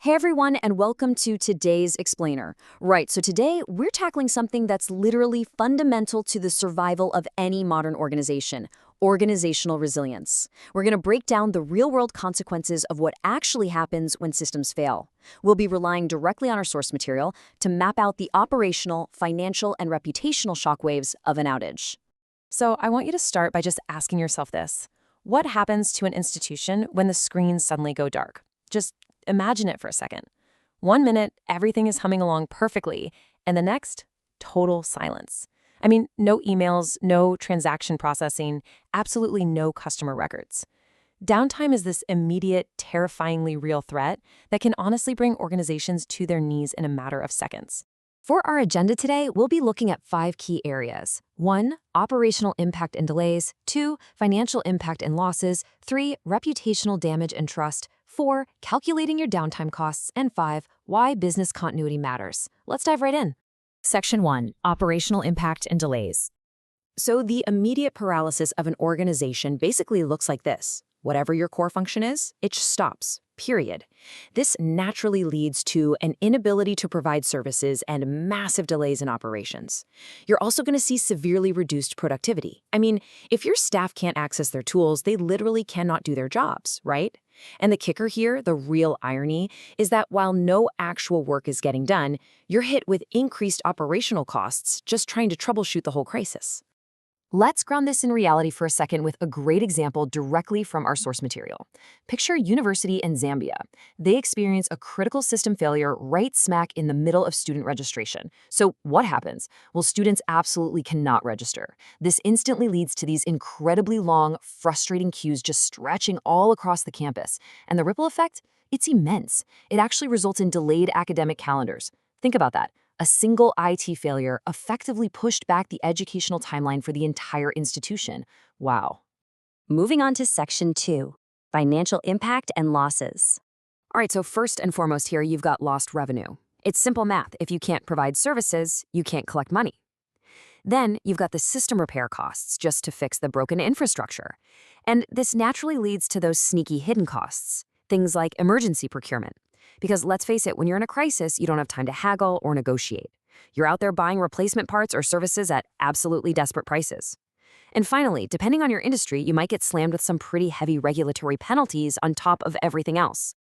Hey everyone, and welcome to today's Explainer. Right, so today we're tackling something that's literally fundamental to the survival of any modern organization: organizational resilience. We're going to break down the real-world consequences of what actually happens when systems fail. We'll be relying directly on our source material to map out the operational, financial, and reputational shockwaves of an outage. So I want you to start by just asking yourself this. What happens to an institution when the screens suddenly go dark? Just imagine it for a second. 1 minute, everything is humming along perfectly, and the next, total silence. I mean, no emails, no transaction processing, absolutely no customer records. Downtime is this immediate, terrifyingly real threat that can honestly bring organizations to their knees in a matter of seconds. For our agenda today, we'll be looking at 5 key areas. 1. Operational impact and delays. 2. Financial impact and losses. 3. Reputational damage and trust. 4. Calculating your downtime costs. And 5. Why business continuity matters. Let's dive right in. Section 1. Operational impact and delays. So the immediate paralysis of an organization basically looks like this. Whatever your core function is, it just stops. Period. This naturally leads to an inability to provide services and massive delays in operations. You're also going to see severely reduced productivity. I mean, if your staff can't access their tools, they literally cannot do their jobs, right? And the kicker here, the real irony, is that while no actual work is getting done, you're hit with increased operational costs just trying to troubleshoot the whole crisis. Let's ground this in reality for a second with a great example directly from our source material. Picture university in Zambia. They experience a critical system failure right smack in the middle of student registration. So what happens? Well, students absolutely cannot register. This instantly leads to these incredibly long, frustrating queues just stretching all across the campus. And the ripple effect? It's immense. It actually results in delayed academic calendars. Think about that. A single IT failure effectively pushed back the educational timeline for the entire institution. Wow. Moving on to Section 2, financial impact and losses. All right, so first and foremost here, you've got lost revenue. It's simple math. If you can't provide services, you can't collect money. Then you've got the system repair costs just to fix the broken infrastructure. And this naturally leads to those sneaky hidden costs, things like emergency procurement. Because let's face it, when you're in a crisis, you don't have time to haggle or negotiate. You're out there buying replacement parts or services at absolutely desperate prices. And finally, depending on your industry, you might get slammed with some pretty heavy regulatory penalties on top of everything else.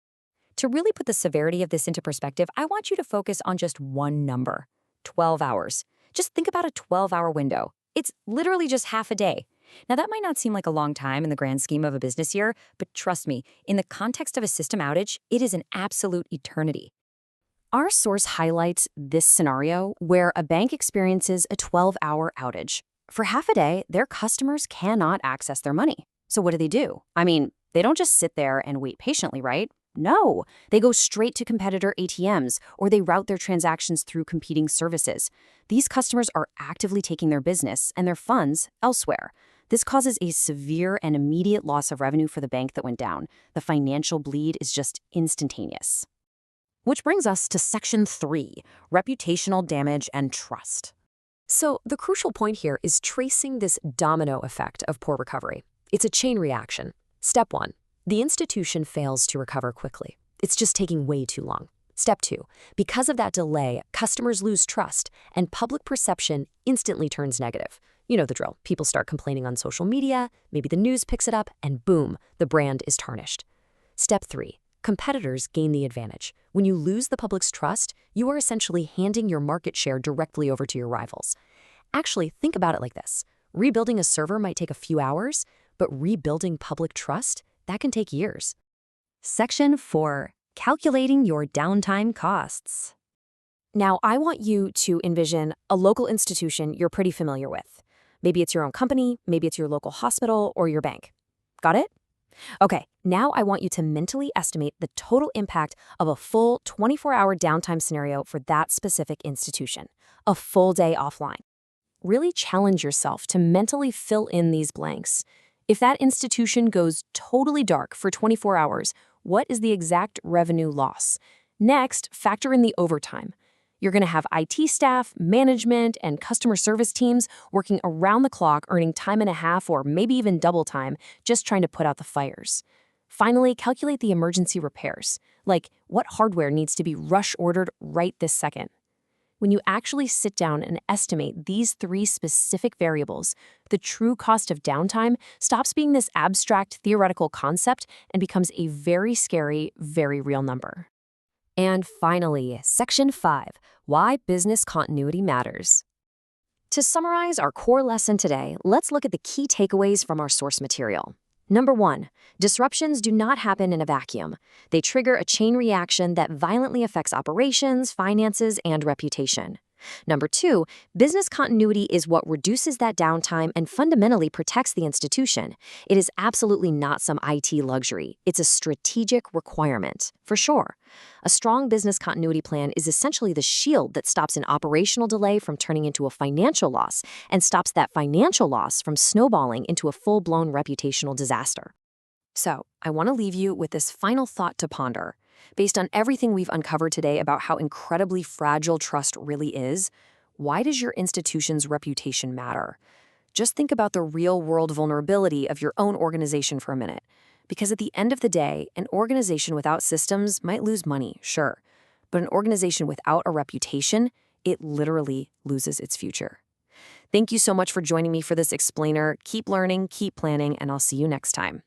To really put the severity of this into perspective, I want you to focus on just one number: 12 hours. Just think about a 12-hour window. It's literally just half a day. Now, that might not seem like a long time in the grand scheme of a business year, but trust me, in the context of a system outage, it is an absolute eternity. Our source highlights this scenario where a bank experiences a 12-hour outage. For half a day, their customers cannot access their money. So what do? I mean, they don't just sit there and wait patiently, right? No, they go straight to competitor ATMs, or they route their transactions through competing services. These customers are actively taking their business and their funds elsewhere. This causes a severe and immediate loss of revenue for the bank that went down. The financial bleed is just instantaneous. Which brings us to Section 3, reputational damage and trust. So the crucial point here is tracing this domino effect of poor recovery. It's a chain reaction. Step 1, the institution fails to recover quickly. It's just taking way too long. Step 2, because of that delay, customers lose trust and public perception instantly turns negative. You know the drill. People start complaining on social media, maybe the news picks it up, and boom, the brand is tarnished. Step 3, competitors gain the advantage. When you lose the public's trust, you are essentially handing your market share directly over to your rivals. Actually, think about it like this. Rebuilding a server might take a few hours, but rebuilding public trust, that can take years. Section 4, calculating your downtime costs. Now, I want you to envision a local institution you're pretty familiar with. Maybe it's your own company, maybe it's your local hospital or your bank. Got it? Okay, now I want you to mentally estimate the total impact of a full 24-hour downtime scenario for that specific institution, a full day offline. Really challenge yourself to mentally fill in these blanks. If that institution goes totally dark for 24 hours, what is the exact revenue loss? Next, factor in the overtime. You're going to have IT staff, management, and customer service teams working around the clock, earning time and a half or maybe even double time, just trying to put out the fires. Finally, calculate the emergency repairs, like what hardware needs to be rush ordered right this second. When you actually sit down and estimate these 3 specific variables, the true cost of downtime stops being this abstract theoretical concept and becomes a very scary, very real number. And finally, Section 5, Why Business Continuity Matters. To summarize our core lesson today, let's look at the key takeaways from our source material. Number 1, disruptions do not happen in a vacuum. They trigger a chain reaction that violently affects operations, finances, and reputation. Number 2, business continuity is what reduces that downtime and fundamentally protects the institution. It is absolutely not some IT luxury. It's a strategic requirement, for sure. A strong business continuity plan is essentially the shield that stops an operational delay from turning into a financial loss and stops that financial loss from snowballing into a full-blown reputational disaster. So, I want to leave you with this final thought to ponder. Based on everything we've uncovered today about how incredibly fragile trust really is, why does your institution's reputation matter? Just think about the real-world vulnerability of your own organization for a minute. Because at the end of the day, an organization without systems might lose money, sure. But an organization without a reputation, it literally loses its future. Thank you so much for joining me for this explainer. Keep learning, keep planning, and I'll see you next time.